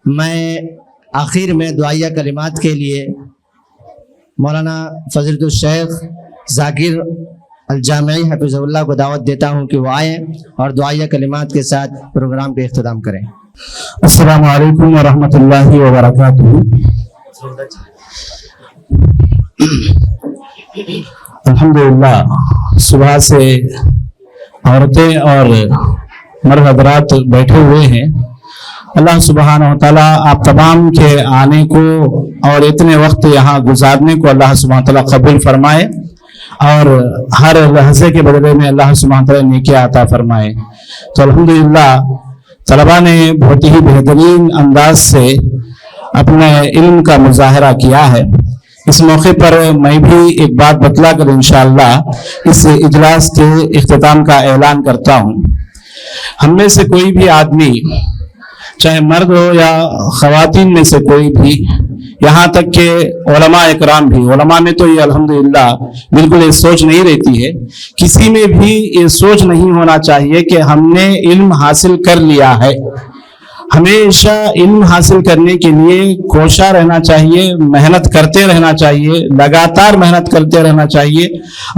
میں آخر میں دعائیہ کلمات کے لیے مولانا فضیلۃ الشیخ ذاکر الجامعی حفظہ اللہ کو دعوت دیتا ہوں کہ وہ آئیں اور دعائیہ کلمات کے ساتھ پروگرام کا اختتام کریں۔ السلام علیکم ورحمۃ اللہ وبرکاتہ۔ الحمدللہ صبح سے عورتیں اور مرد حضرات بیٹھے ہوئے ہیں۔ اللہ سبحانہ و تعالیٰ آپ تمام کے آنے کو اور اتنے وقت یہاں گزارنے کو اللہ سبحانہ و تعالیٰ قبول فرمائے اور ہر لحظے کے بدلے میں اللہ سبحانہ و تعالیٰ نیکیاں عطا فرمائے۔ تو الحمدللہ طلباء نے بہت ہی بہترین انداز سے اپنے علم کا مظاہرہ کیا ہے۔ اس موقع پر میں بھی ایک بات بتلا کر انشاءاللہ اس اجلاس کے اختتام کا اعلان کرتا ہوں۔ ہم میں سے کوئی بھی آدمی، چاہے مرد ہو یا خواتین میں سے کوئی بھی، یہاں تک کہ علماء اکرام بھی، علماء میں تو یہ الحمدللہ بالکل یہ سوچ نہیں رہتی ہے، کسی میں بھی یہ سوچ نہیں ہونا چاہیے کہ ہم نے علم حاصل کر لیا ہے۔ ہمیشہ علم حاصل کرنے کے لیے کوشاں رہنا چاہیے، محنت کرتے رہنا چاہیے، لگاتار محنت کرتے رہنا چاہیے،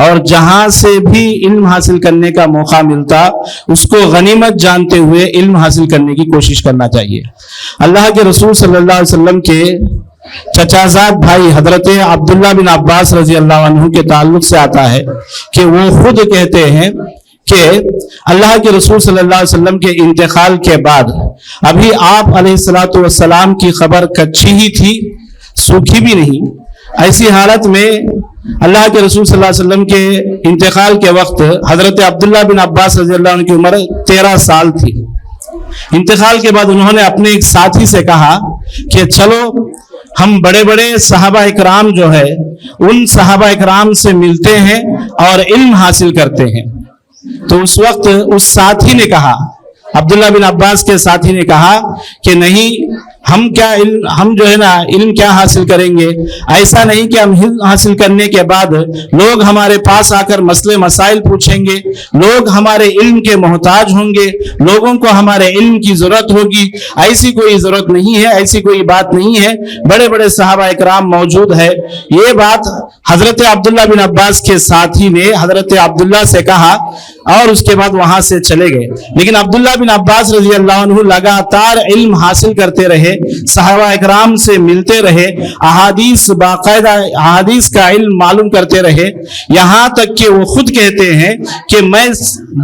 اور جہاں سے بھی علم حاصل کرنے کا موقع ملتا اس کو غنیمت جانتے ہوئے علم حاصل کرنے کی کوشش کرنا چاہیے۔ اللہ کے رسول صلی اللہ علیہ وسلم کے چچازاد بھائی حضرت عبداللہ بن عباس رضی اللہ عنہ کے تعلق سے آتا ہے کہ وہ خود کہتے ہیں کہ اللہ کے رسول صلی اللہ علیہ وسلم کے انتقال کے بعد ابھی آپ علیہ الصلوۃ والسلام کی خبر کچی ہی تھی، سوکھی بھی نہیں۔ ایسی حالت میں اللہ کے رسول صلی اللہ علیہ وسلم کے انتقال کے وقت حضرت عبداللہ بن عباس رضی اللہ عنہ کی عمر 13 سال تھی۔ انتقال کے بعد انہوں نے اپنے ایک ساتھی سے کہا کہ چلو ہم بڑے بڑے صحابہ اکرام جو ہے ان صحابہ اکرام سے ملتے ہیں اور علم حاصل کرتے ہیں۔ تو اس وقت اس ساتھی نے کہا، عبداللہ بن عباس کے ساتھی نے کہا کہ نہیں، ہم جو ہے نا علم کیا حاصل کریں گے؟ ایسا نہیں کہ ہم علم حاصل کرنے کے بعد لوگ ہمارے پاس آ کر مسئلے مسائل پوچھیں گے، لوگ ہمارے علم کے محتاج ہوں گے، لوگوں کو ہمارے علم کی ضرورت ہوگی۔ ایسی کوئی ضرورت نہیں ہے، ایسی کوئی بات نہیں ہے، بڑے بڑے صحابہ اکرام موجود ہے۔ یہ بات حضرت عبداللہ بن عباس کے ساتھی نے حضرت عبداللہ سے کہا اور اس کے بعد وہاں سے چلے گئے۔ لیکن عبداللہ بن عباس رضی اللہ عنہ لگاتار علم حاصل کرتے رہے، صحابہ اکرام سے ملتے رہے، احادیث باقاعدہ احادیث کا علم معلوم کرتے رہے، یہاں تک کہ وہ خود کہتے ہیں کہ میں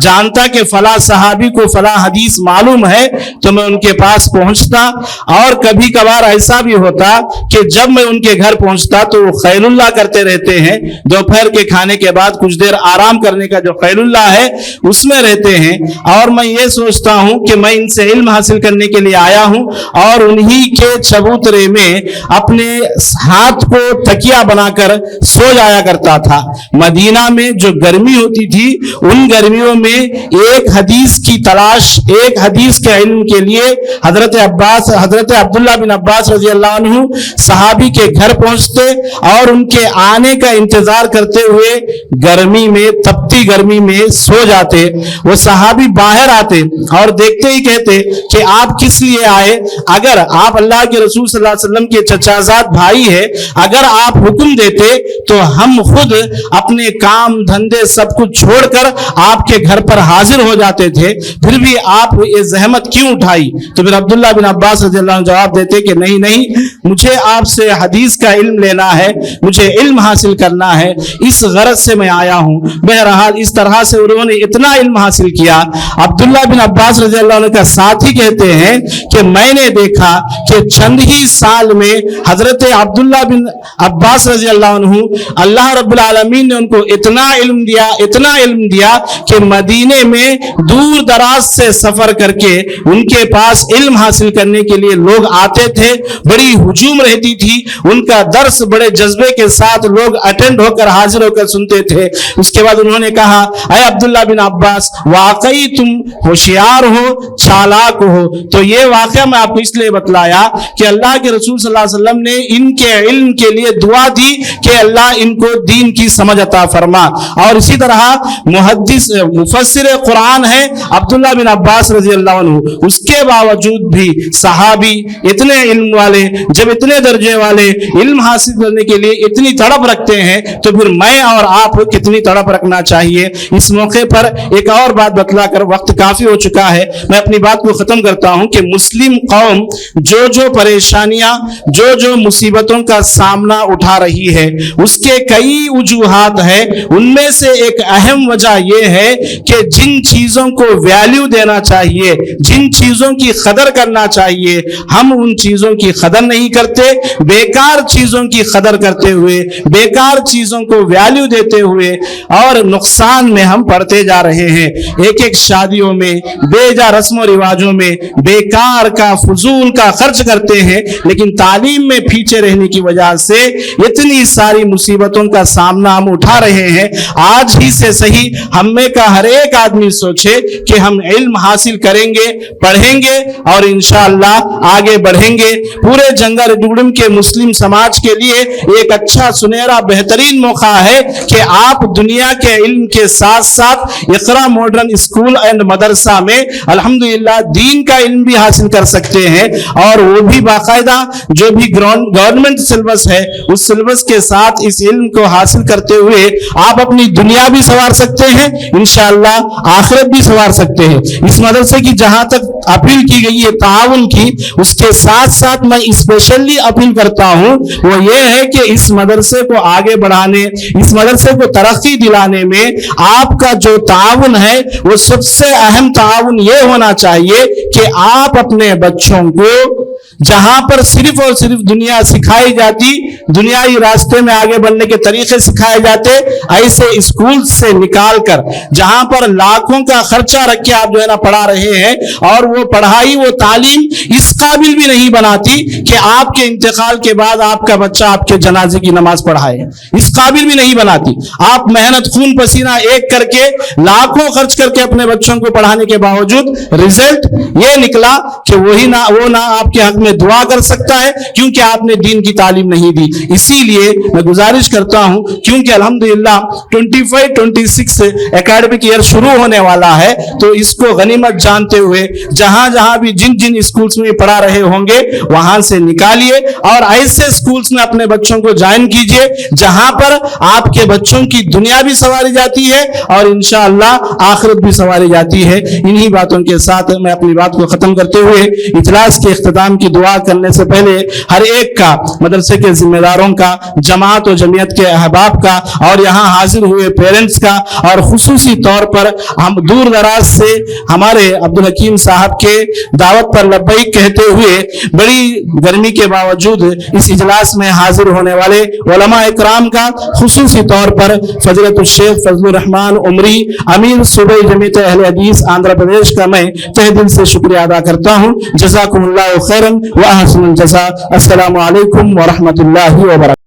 جانتا کہ فلاں صحابی کو فلاں حدیث معلوم ہے تو میں ان کے پاس پہنچتا، اور کبھی کبھار ایسا بھی ہوتا کہ جب میں ان کے گھر پہنچتا تو وہ خیل اللہ کرتے رہتے ہیں، دوپہر کے کھانے کے بعد کچھ دیر آرام کرنے کا جو خیل اللہ ہے اس میں رہتے ہیں، اور میں یہ سوچتا ہوں کہ میں ان سے علم حاصل کرنے کے لیے آیا ہوں، اور انہی کے چبوترے میں اپنے ہاتھ کو تکیہ بنا کر سو جایا کرتا تھا۔ مدینہ میں جو گرمی ہوتی تھی ان گرمیوں میں ایک حدیث کی تلاش، ایک حدیث کے علم کے لیے حضرت عبداللہ بن عباس رضی اللہ عنہ صحابی کے گھر پہنچتے اور ان کے آنے کا انتظار کرتے ہوئے گرمی میں، تپتی گرمی میں سو جاتے۔ وہ صحابی باہر آتے اور دیکھتے ہی کہتے کہ آپ کس لیے آئے؟ اگر آپ اللہ کے رسول صلی اللہ علیہ وسلم کے چچازاد بھائی ہے، اگر آپ حکم دیتے تو ہم خود اپنے کام دھندے سب کچھ چھوڑ کر آپ کے گھر پر حاضر ہو جاتے تھے، پھر بھی آپ یہ زحمت کیوں اٹھائی؟ تو پھر عبداللہ بن عباس رضی اللہ عنہ جواب دیتے کہ نہیں، مجھے آپ سے حدیث کا علم لینا ہے، مجھے علم حاصل کرنا ہے، اس غرض سے میں آیا ہوں۔ بہرحال اس طرح سے انہوں نے اتنا علم حاصل کیا۔ عبداللہ بن عباس رضی اللہ عنہ کا ساتھی کہتے ہیں کہ میں نے دیکھا کہ چند ہی سال میں حضرت عبداللہ بن عباس رضی اللہ عنہ اللہ رب العالمین نے ان کو اتنا علم دیا کہ مدینے میں دور دراز سے سفر کر کے ان کے پاس علم حاصل کرنے کے لیے لوگ آتے تھے، بڑی ہجوم رہتی تھی، ان کا درس بڑے جذبے کے ساتھ لوگ اٹینڈ ہو کر حاضر ہو کر سنتے تھے۔ اس کے بعد انہوں نے کہا اے عبداللہ بن عباس واقعی تم ہوشیار ہو, چالاک ہو. تو یہ واقعہ میں آپ کو اس لیے بتلایا کہ اللہ کے رسول صلی اللہ علیہ وسلم نے ان کے علم کے لیے دعا دی کہ اللہ ان کو دین کی سمجھ عطا فرما. اور اسی طرح محدث مفسر قرآن ہے عبداللہ بن عباس رضی اللہ عنہ, اس کے باوجود بھی صحابی اتنے علم والے, جب اتنے درجے والے علم حاصل کرنے کے لیے اتنی تڑپ رکھتے ہیں تو پھر میں اور آپ کتنی تڑپ رکھنا چاہیے. اس موقع پر ایک اور بات بتلا کر, وقت کافی ہو چکا ہے, میں اپنی بات کو ختم کرتا ہوں کہ مسلم قوم جو پریشانیاں, جو مصیبتوں کا سامنا اٹھا رہی ہے اس کے کئی وجوہات ہیں. ان میں سے ایک اہم وجہ یہ ہے کہ جن چیزوں کو ویلیو دینا چاہیے, جن چیزوں کی قدر کرنا چاہیے, ہم ان چیزوں کی قدر نہیں کرتے. بیکار چیزوں کی قدر کرتے ہوئے, بیکار چیزوں کو ویلیو دیتے ہوئے اور نقصان میں ہم پڑتے جا رہے ہیں. ایک شادیوں میں بے جا رسم و رواجوں میں بیکار کا, فضول کا خرچ کرتے ہیں, لیکن تعلیم میں پیچھے رہنے کی وجہ سے اتنی ساری مصیبتوں کا سامنا ہم اٹھا رہے ہیں. آج ہی سے صحیح ہم میں کا ہر ایک آدمی سوچے کہ ہم علم حاصل کریں گے, پڑھیں گے اور انشاءاللہ آگے بڑھیں گے. پورے جنگل ڈوڈم کے مسلم سماج کے لیے ایک اچھا سنہرا بہترین موقع ہے کہ آپ دنیا کے علم کے ساتھ ساتھ اقرا ماڈرن اسکول اینڈ مدرسہ میں الحمدللہ دین کا علم بھی حاصل کر سکتے ہیں, اور وہ بھی باقاعدہ جو بھی گورنمنٹ سلیبس ہے اس سلیبس کے ساتھ اس علم کو حاصل کرتے ہوئے آپ اپنی دنیا بھی سنوار سکتے ہیں, انشاءاللہ آخرت بھی سنوار سکتے ہیں. اس مدرسے کی جہاں تک اپیل کی گئی ہے تعاون کی, اس کے ساتھ ساتھ میں اسپیشلی اپیل کرتا ہوں وہ یہ ہے کہ اس مدرسے کو آگے بڑھانے, اس مدرسے کو ترقی دلانے میں آپ کا جو تعاون ہے وہ سب سے اہم تعاون یہ ہونا چاہیے کہ آپ اپنے بچوں کو جہاں پر صرف اور صرف دنیا سکھائی جاتی, دنیائی راستے میں آگے بڑھنے کے طریقے سکھائے جاتے, ایسے اسکول سے نکال کر جہاں پر لاکھوں کا خرچہ رکھ کے آپ جو ہے نا پڑھا رہے ہیں, اور وہ پڑھائی وہ تعلیم اس قابل بھی نہیں بناتی کہ آپ کے انتقال کے بعد آپ کا بچہ آپ کے جنازے کی نماز پڑھائے, اس قابل بھی نہیں بناتی. آپ محنت خون پسینہ ایک کر کے لاکھوں خرچ کر کے اپنے بچوں کو پڑھانے کے باوجود رزلٹ یہ نکلا کہ وہ نہ آپ کے حق میں دعا کر سکتا ہے کیونکہ آپ نے دین کی تعلیم نہیں دی. اسی لیے میں گزارش کرتا ہوں, کیونکہ الحمدللہ 25-26 اکیڈمک ایئر شروع ہونے والا ہے, تو اس کو غنیمت جانتے ہوئے جہاں بھی جن اسکولز میں پڑھا رہے ہوں گے وہاں سے نکالیے اور ایسے اسکولز میں اپنے بچوں کو جوائن کیجئے جہاں پر آپ کے بچوں کی دنیا بھی سنواری جاتی ہے اور انشاءاللہ آخرت بھی سنواری جاتی ہے. انہی باتوں کے ساتھ میں اپنی بات کو ختم کرتے ہوئے اجلاس کے اختتام کی دعا کرنے سے پہلے ہر ایک کا, مدرسے کے ذمہ داروں کا, جماعت و جمعیت کے احباب کا, اور یہاں حاضر ہوئے پیرنٹس کا, اور خصوصی طور پر ہم دور دراز سے ہمارے عبدالحکیم صاحب کے دعوت پر لبیک کہتے ہوئے بڑی گرمی کے باوجود اس اجلاس میں حاضر ہونے والے علماء اکرام کا, خصوصی طور پر فضیلت الشیخ فضل الرحمان عمری امیر صوبائی جمعیت اہل حدیث آندھرا پردیش کا میں تہ دل سے شکریہ ادا کرتا ہوں. جزاکم اللہ خیرا و احسن الجزاء. السلام علیکم ورحمۃ اللہ وبرکاتہ.